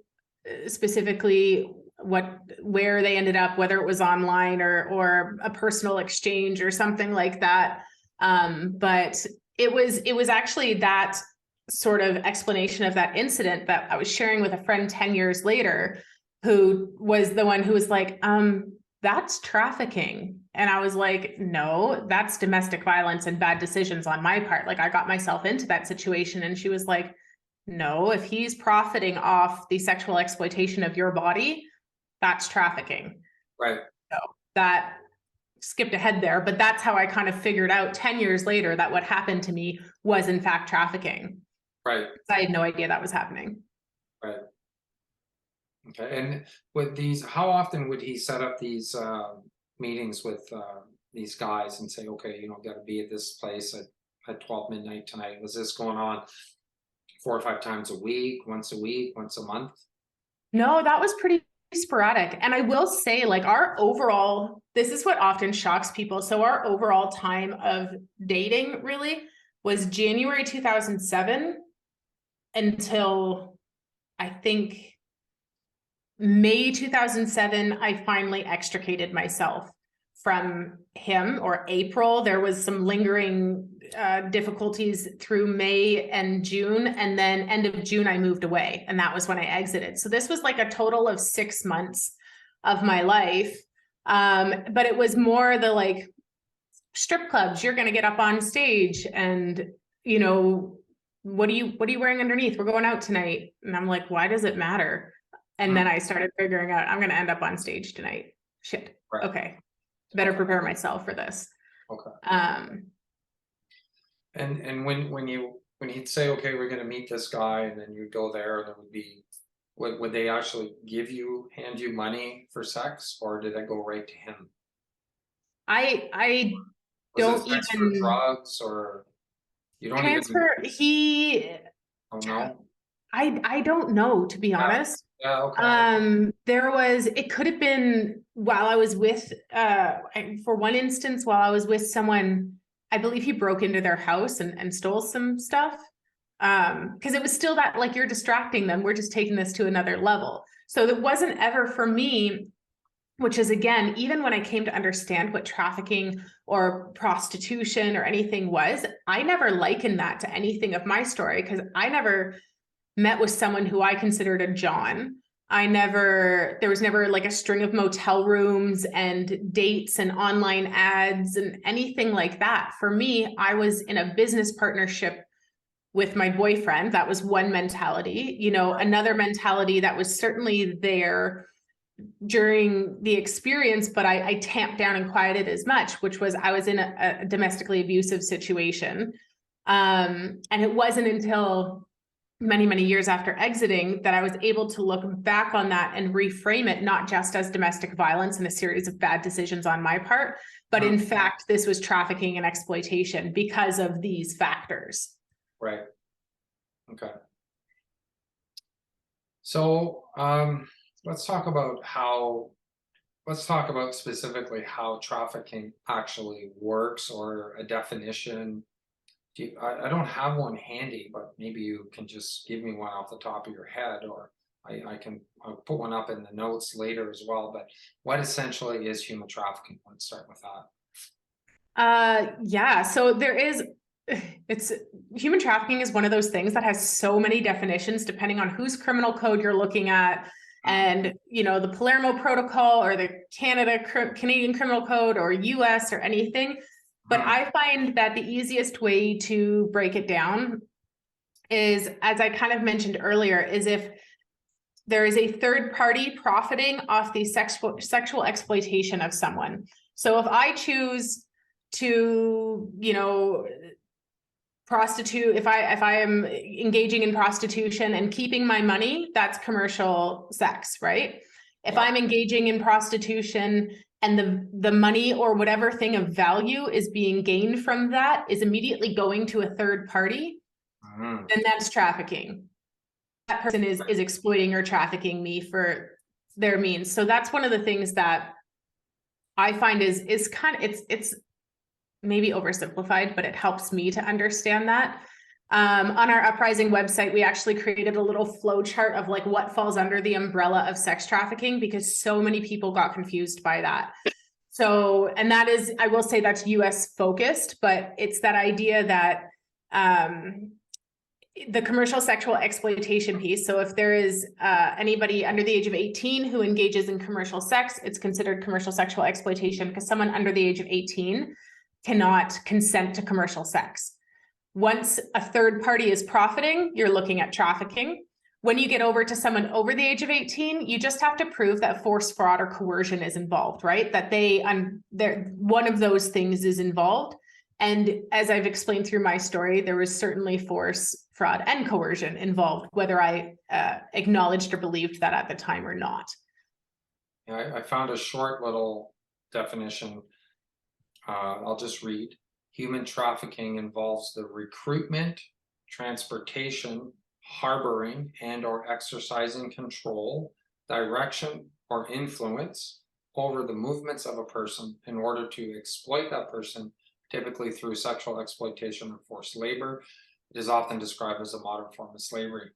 specifically, where they ended up, whether it was online or a personal exchange or something like that. But it was actually that sort of explanation of that incident that I was sharing with a friend 10 years later, who was the one who was like, that's trafficking. And I was like, no, that's domestic violence and bad decisions on my part. Like, I got myself into that situation. And she was like, no, if he's profiting off the sexual exploitation of your body, that's trafficking. Right. So that skipped ahead there, but that's how I kind of figured out 10 years later that what happened to me was in fact trafficking. Right. I had no idea that was happening. Right. Okay. And with these, how often would he set up these meetings with these guys and say, okay, you know, got to be at this place at 12 midnight tonight? Was this going on 4 or 5 times a week, once a month? No, that was pretty sporadic. And I will say, like, our overall, this is what often shocks people. So our overall time of dating really was January 2007 until I think May 2007, I finally extricated myself from him, or April. There was some lingering difficulties through May and June. And then end of June, I moved away. And that was when I exited. So this was like a total of 6 months of my life. But it was more the like strip clubs, you're going to get up on stage and, you know, what are you wearing underneath? We're going out tonight. And I'm like, why does it matter? And then I started figuring out I'm going to end up on stage tonight. Shit. Right. Okay. Better prepare myself for this. Okay. And when he'd say, okay, we're going to meet this guy, and then you'd go there, and there would be, would they actually hand you money for sex, or did that go right to him? I Was don't it for even drugs, or you don't transfer. Oh no. I don't know, to be honest. Yeah. Okay. It could have been while I was with, for one instance, while I was with someone, I believe he broke into their house and stole some stuff. Because it was still that, like, you're distracting them. We're just taking this to another level. So it wasn't ever for me, which is, again, even when I came to understand what trafficking or prostitution or anything was, I never likened that to anything of my story, because I never met with someone who I considered a John. There was never like a string of motel rooms and dates and online ads and anything like that. For me, I was in a business partnership with my boyfriend. That was one mentality. You know, another mentality that was certainly there during the experience, but I tamped down and quieted as much, which was I was in a domestically abusive situation. And it wasn't until many, many years after exiting that I was able to look back on that and reframe it, not just as domestic violence and a series of bad decisions on my part, but in fact, this was trafficking and exploitation because of these factors. Right. Okay. So, let's talk about specifically how trafficking actually works, or a definition. I don't have one handy, but maybe you can just give me one off the top of your head, or I'll put one up in the notes later as well. But what essentially is human trafficking? Let's start with that. Yeah, so human trafficking is one of those things that has so many definitions depending on whose criminal code you're looking at. And, you know, the Palermo Protocol or the Canadian Criminal Code or US or anything. But I find that the easiest way to break it down is, as I kind of mentioned earlier, is if there is a third party profiting off the sexual exploitation of someone. So if I choose to, you know, prostitute, if I am engaging in prostitution and keeping my money, that's commercial sex, right? If I'm engaging in prostitution and the money or whatever thing of value is being gained from that is immediately going to a third party, then that's trafficking. That person is exploiting or trafficking me for their means. So that's one of the things that I find is kind of, it's maybe oversimplified, but it helps me to understand that. On our Uprising website, we actually created a little flow chart of like what falls under the umbrella of sex trafficking, because so many people got confused by that. So, and that is, I will say that's US focused, but it's that idea that the commercial sexual exploitation piece. So if there is anybody under the age of 18 who engages in commercial sex, it's considered commercial sexual exploitation, because someone under the age of 18 cannot consent to commercial sex. Once a third party is profiting, you're looking at trafficking. When you get over to someone over the age of 18, you just have to prove that force, fraud, or coercion is involved, right? That one of those things is involved. And as I've explained through my story, there was certainly force, fraud, and coercion involved, whether I acknowledged or believed that at the time or not. Yeah, I found a short little definition. I'll just read. Human trafficking involves the recruitment, transportation, harboring, and or exercising control, direction, or influence over the movements of a person in order to exploit that person, typically through sexual exploitation or forced labor. It is often described as a modern form of slavery.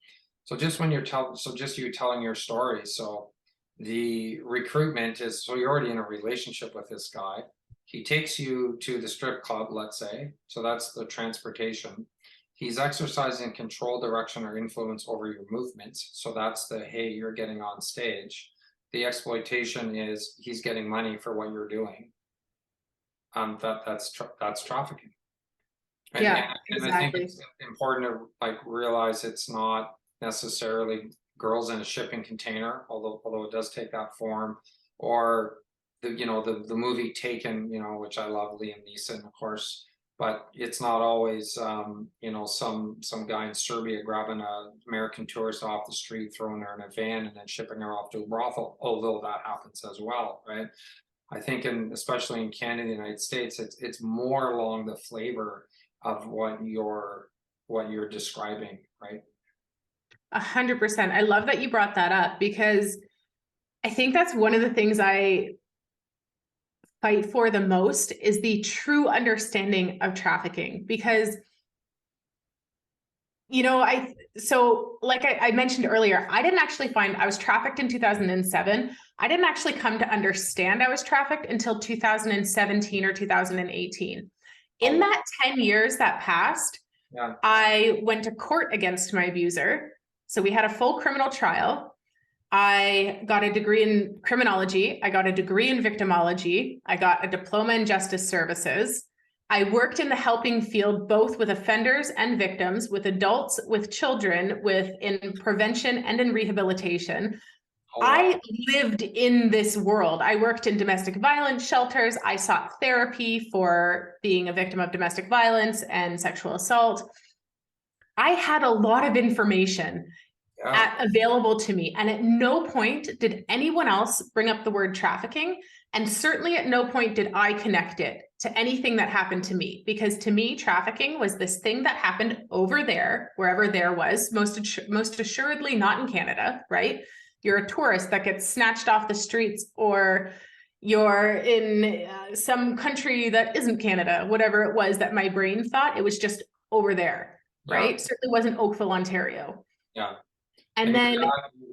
So just when you're just you telling your story, so the recruitment is, so you're already in a relationship with this guy. He takes you to the strip club, let's say. So that's the transportation. He's exercising control, direction, or influence over your movements. So that's the, hey, you're getting on stage. The exploitation is he's getting money for what you're doing. That's trafficking. And, Yeah, and exactly. I think it's important to like realize it's not necessarily girls in a shipping container, although it does take that form, or the movie Taken, which I love, Liam Neeson, of course, but it's not always some guy in Serbia grabbing an American tourist off the street, throwing her in a van, and then shipping her off to a brothel, although that happens as well, right? I think especially in Canada, the United States, it's more along the flavor of what you're describing, right? 100%. I love that you brought that up, because I think that's one of the things I fight for the most is the true understanding of trafficking. Because, like I mentioned earlier, I didn't actually I was trafficked in 2007. I didn't actually come to understand I was trafficked until 2017 or 2018. In that 10 years that passed, yeah, I went to court against my abuser. So we had a full criminal trial. I got a degree in criminology. I got a degree in victimology. I got a diploma in justice services. I worked in the helping field, both with offenders and victims, with adults, with children, in prevention and in rehabilitation. Oh, wow. I lived in this world. I worked in domestic violence shelters. I sought therapy for being a victim of domestic violence and sexual assault. I had a lot of information available to me. And at no point did anyone else bring up the word trafficking. And certainly at no point did I connect it to anything that happened to me. Because to me, trafficking was this thing that happened over there, wherever there was, most assuredly not in Canada, right? You're a tourist that gets snatched off the streets, or you're in some country that isn't Canada, whatever it was that my brain thought, it was just over there, right? Certainly wasn't Oakville, Ontario. Yeah. And then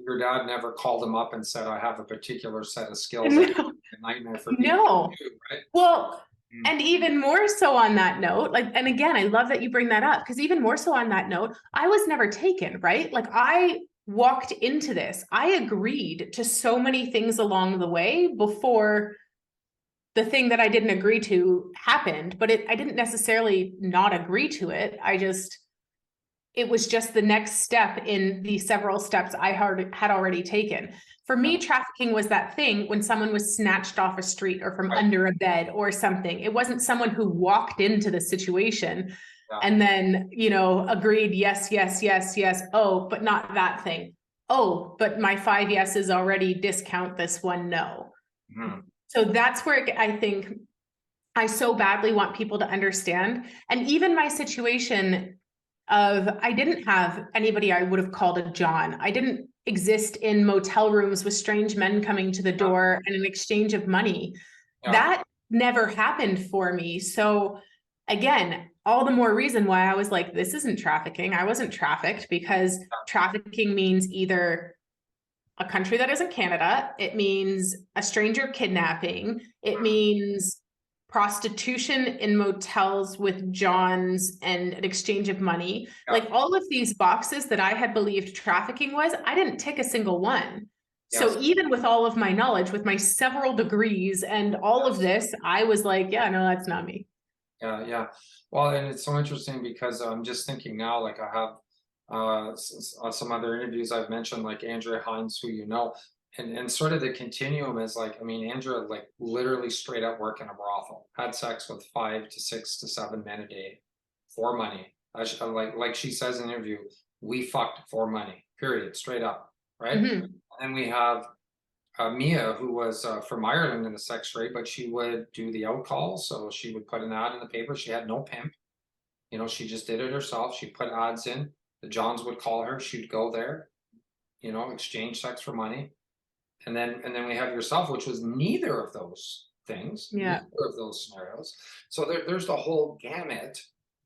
your dad never called him up and said, I have a particular set of skills. No. A nightmare for people to do, right? Well, and even more so on that note, and again, I love that you bring that up, because even more so on that note, I was never taken, right? Like, I walked into this. I agreed to so many things along the way before the thing that I didn't agree to happened, but I didn't necessarily not agree to it. It was just the next step in the several steps I had already taken. For me, trafficking was that thing when someone was snatched off a street or from under a bed or something. It wasn't someone who walked into the situation and then, agreed, yes, yes, yes, yes. Oh, but not that thing. Oh, but my 5 yeses already discount this one no. So that's where I think I so badly want people to understand. And even my situation, I didn't have anybody I would have called a John. I didn't exist in motel rooms with strange men coming to the door and an exchange of money. Yeah. That never happened for me. So again, all the more reason why I was like, this isn't trafficking. I wasn't trafficked, because trafficking means either a country that isn't Canada, it means a stranger kidnapping, it means prostitution in motels with Johns and an exchange of money. Yeah. Like all of these boxes that I had believed trafficking was, I didn't tick a single one. Yes. So even with all of my knowledge, with my several degrees and all of this, I was like, yeah, no, that's not me. Yeah, yeah. Well, and it's so interesting because I'm just thinking now, like I have some other interviews I've mentioned, like Andrea Hines, who you know, and sort of the continuum is like, I mean, Andrea like literally straight up work in a brothel, had sex with 5 to 6 to 7 men a day for money. Like she says in the interview, we fucked for money, period, straight up, right? Mhm. And we have Mia, who was from Ireland in the sex trade, but she would do the out calls. So she would put an ad in the paper. She had no pimp. You know, she just did it herself. She put ads in. The Johns would call her. She'd go there, you know, exchange sex for money. And then we have yourself, which was neither of those things, Yeah. neither of those scenarios. So there's the whole gamut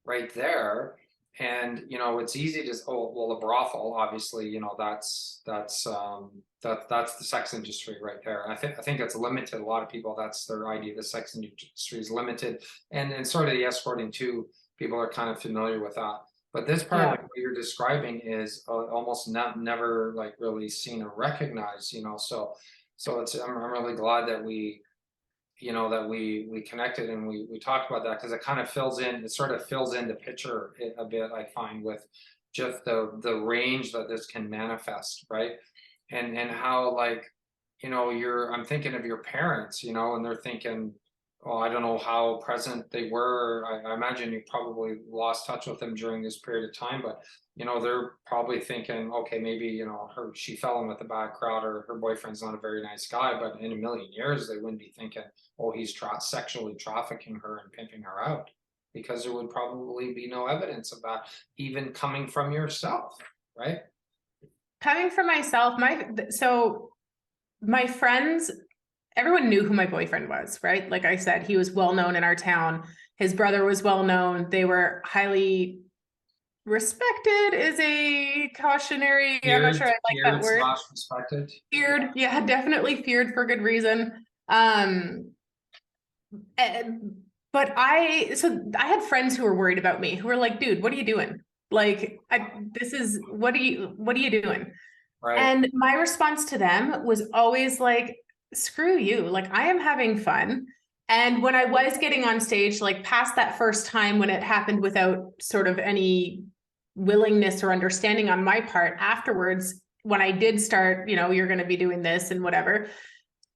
right there. And you know, it's easy to, oh well, a brothel, obviously, you know, that's that's the sex industry right there. And I think it's limited. A lot of people, that's their idea. The sex industry is limited, and sort of the escorting too. People are kind of familiar with that. But this part, Yeah. like what you're describing, is almost never like really seen or recognized. You know, so it's I'm really glad that we, you know, that we connected and we talked about that, because it kind of fills in, it sort of fills in the picture a bit, I find, with just the range that this can manifest, right? And how, like, you know, I'm thinking of your parents, you know, and they're thinking, oh, I don't know how present they were. I imagine you probably lost touch with them during this period of time, but you know, they're probably thinking, okay, maybe, you know, she fell in with a bad crowd, or her boyfriend's not a very nice guy, but in a million years they wouldn't be thinking, oh, he's sexually trafficking her and pimping her out, because there would probably be no evidence of that even coming from yourself, right? Coming from myself, so my friends, everyone knew who my boyfriend was, right? Like I said, he was well known in our town. His brother was well known. They were highly respected, is a cautionary. I'm not Feared, sure I like that feared word. slash respected. Feared, yeah, definitely feared for good reason. And, but so I had friends who were worried about me, who were like, dude, what are you doing? Like, what are you doing? Right. And my response to them was always like, screw you. Like, I am having fun. And when I was getting on stage, like past that first time when it happened without sort of any willingness or understanding on my part, afterwards, when I did start, you know, you're going to be doing this and whatever,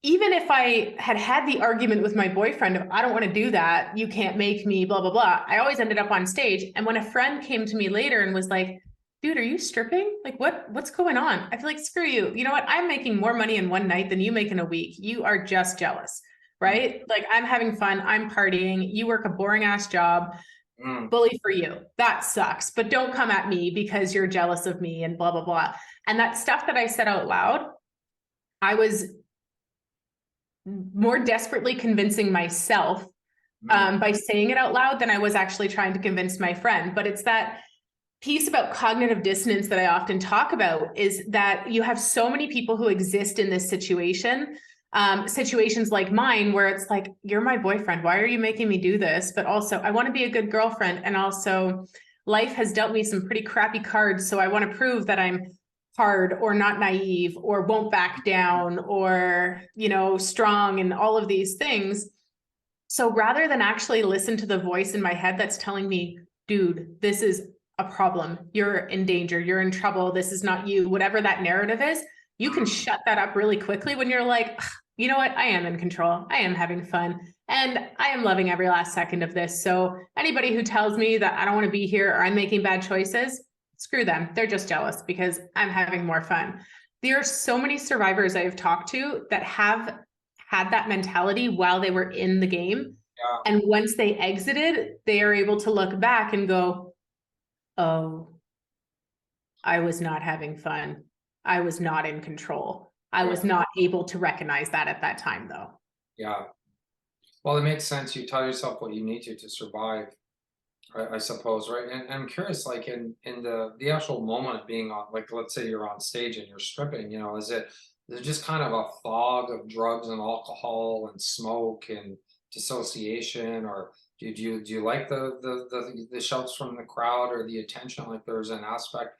even if I had had the argument with my boyfriend of, I don't want to do that, you can't make me, blah, blah, blah, I always ended up on stage. And when a friend came to me later and was like, dude, are you stripping? Like, what's going on? I feel like, screw you. You know what? I'm making more money in one night than you make in a week. You are just jealous, right? Like, I'm having fun. I'm partying. You work a boring ass job. Mm. Bully for you. That sucks. But don't come at me because you're jealous of me and blah, blah, blah. And that stuff that I said out loud, I was more desperately convincing myself by saying it out loud than I was actually trying to convince my friend. But it's that piece about cognitive dissonance that I often talk about, is that you have so many people who exist in this situation, situations like mine, where it's like, you're my boyfriend. Why are you making me do this? But also, I want to be a good girlfriend. And also, life has dealt me some pretty crappy cards. So I want to prove that I'm hard or not naive or won't back down or, you know, strong and all of these things. So rather than actually listen to the voice in my head that's telling me, dude, this is a problem, you're in danger, you're in trouble, this is not you, whatever that narrative is, you can shut that up really quickly when you're like, you know what, I am in control, I am having fun, and I am loving every last second of this. So anybody who tells me that I don't want to be here or I'm making bad choices, screw them. They're just jealous because I'm having more fun. There are so many survivors I've talked to that have had that mentality while they were in the game. Yeah. And once they exited, they are able to look back and go, oh, I was not having fun. I was not in control. I Yeah. was not able to recognize that at that time, though. Yeah. Well, it makes sense. You tell yourself what you need to survive, I suppose, right? And I'm curious, like in the actual moment of being on, like, let's say you're on stage and you're stripping, is it just kind of a fog of drugs and alcohol and smoke and dissociation, or do you like the shouts from the crowd or the attention? Like there's an aspect,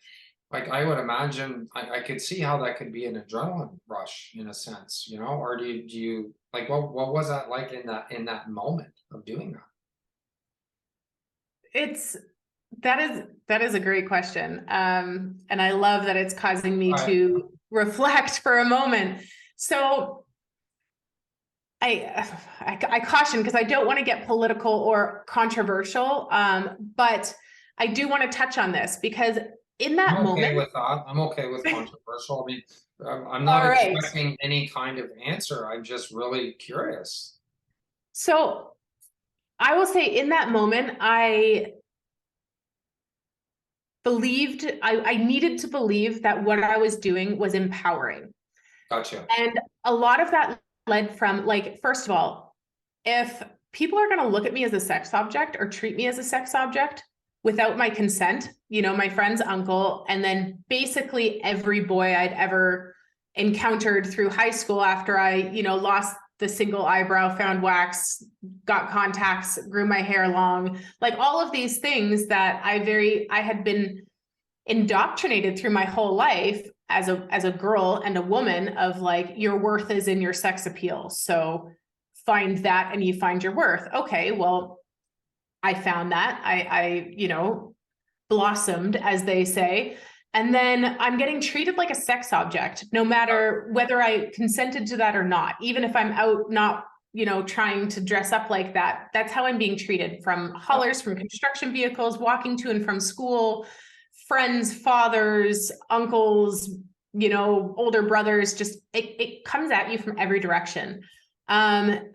like I would imagine, I could see how that could be an adrenaline rush in a sense, or do you like what was that like in that moment of doing that? It's that is a great question. And I love that it's causing me Right. to reflect for a moment. So I caution because I don't want to get political or controversial. But I do want to touch on this because in I'm that okay moment, with that. I'm okay with controversial. I mean, I'm not all right. expecting any kind of answer. I'm just really curious. So I will say in that moment, I believed I needed to believe that what I was doing was empowering. Gotcha. And a lot of that led from, like, first of all, if people are going to look at me as a sex object or treat me as a sex object without my consent, my friend's uncle, and then basically every boy I'd ever encountered through high school after I, lost the single eyebrow, found wax, got contacts, grew my hair long, like all of these things that I had been indoctrinated through my whole life as a girl and a woman of like your worth is in your sex appeal. So find that and you find your worth. Okay, well, I found that. I blossomed, as they say. And then I'm getting treated like a sex object, no matter whether I consented to that or not. Even if I'm out not, trying to dress up like that, that's how I'm being treated from haulers, from construction vehicles, walking to and from school, friends, fathers, uncles, older brothers, just it comes at you from every direction.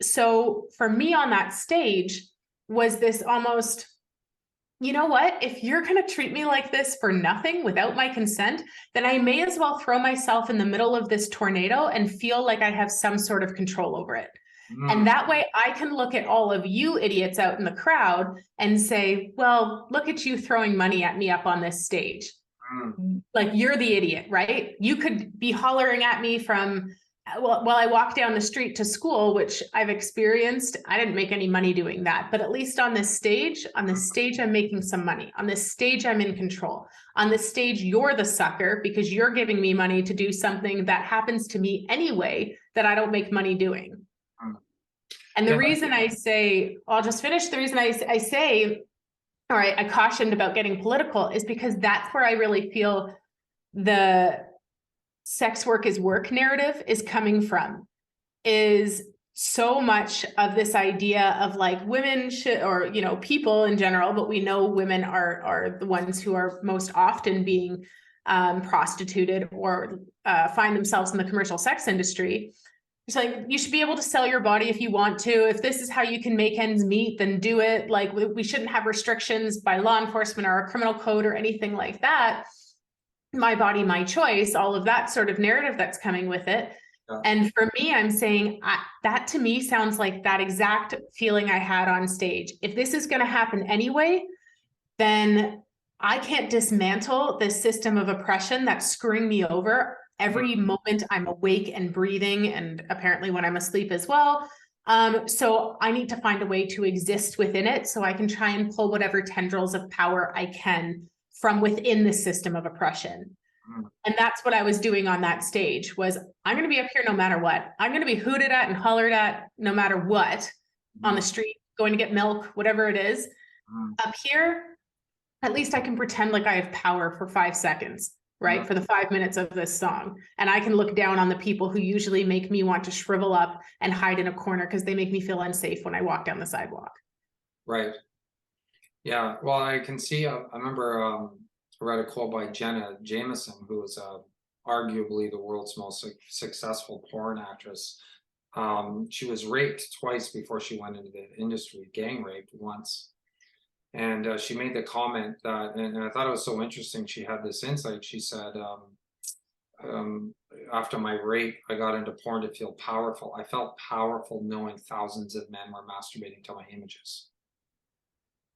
So for me on that stage was this almost, you know what? If you're going to treat me like this for nothing without my consent, then I may as well throw myself in the middle of this tornado and feel like I have some sort of control over it. And Mm, that way I can look at all of you idiots out in the crowd and say, well, look at you throwing money at me up on this stage. mm, Like you're the idiot, right? You could be hollering at me from while I walk down the street to school, which I've experienced. I didn't make any money doing that, but at least on this stage, I'm making some money. On this stage, I'm in control. On this stage, you're the sucker because you're giving me money to do something that happens to me anyway that I don't make money doing. mm. And the Yeah. reason I say, I'll just finish. The reason I say, all right, I cautioned about getting political is because that's where I really feel the sex work is work narrative is coming from, is so much of this idea of like women should, or people in general, but we know women are the ones who are most often being prostituted or find themselves in the commercial sex industry. It's like you should be able to sell your body if you want to. If this is how you can make ends meet, then do it. Like we shouldn't have restrictions by law enforcement or a criminal code or anything like that. My body, my choice, all of that sort of narrative that's coming with it. Yeah. And for me, I'm saying that to me sounds like that exact feeling I had on stage. If this is going to happen anyway, then I can't dismantle this system of oppression that's screwing me over every moment I'm awake and breathing, and apparently when I'm asleep as well. So I need to find a way to exist within it so I can try and pull whatever tendrils of power I can from within the system of oppression. Mm, And that's what I was doing on that stage was I'm going to be up here no matter what. I'm going to be hooted at and hollered at no matter what on the mm, street, going to get milk, whatever it is. mm, Up here, at least I can pretend like I have power for 5 seconds, mm. right? For the 5 minutes of this song. And I can look down on the people who usually make me want to shrivel up and hide in a corner because they make me feel unsafe when I walk down the sidewalk. Right. Yeah. Well, I can see. I remember I read a quote by Jenna Jameson, who was arguably the world's most successful porn actress. She was raped twice before she went into the industry. Gang raped once, And she made the comment that, and I thought it was so interesting. She had this insight. She said, after my rape, I got into porn to feel powerful. I felt powerful knowing thousands of men were masturbating to my images.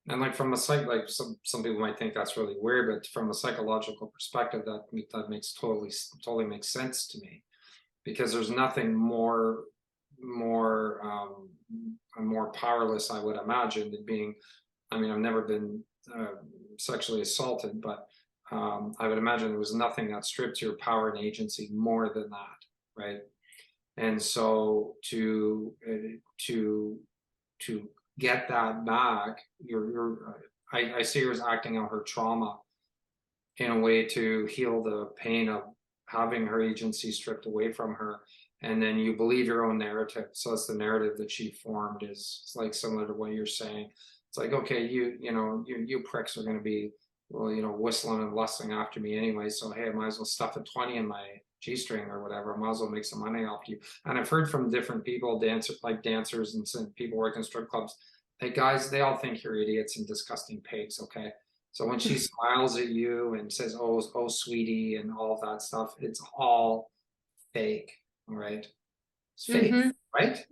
And like from a psych, like some people might think that's really weird, but from a psychological perspective, that makes totally makes sense to me, because there's nothing more powerless, I would imagine, than being. I mean, I've never been sexually assaulted, but I would imagine there was nothing that stripped your power and agency more than that, right? And so to get that back, I see her as acting out her trauma in a way to heal the pain of having her agency stripped away from her. And then you believe your own narrative. So that's the narrative that she formed, is like similar to what you're saying. It's like, okay, you pricks are going to be, well, whistling and lusting after me anyway. So, hey, I might as well stuff a 20 in my G-string or whatever. I might as well make some money off you. And I've heard from different people, dancers and people working in strip clubs, hey guys, they all think you're idiots and disgusting pigs. Okay. So when she smiles at you and says, oh, sweetie, and all that stuff, it's all fake. All right. It's fake, Mm-hmm. right?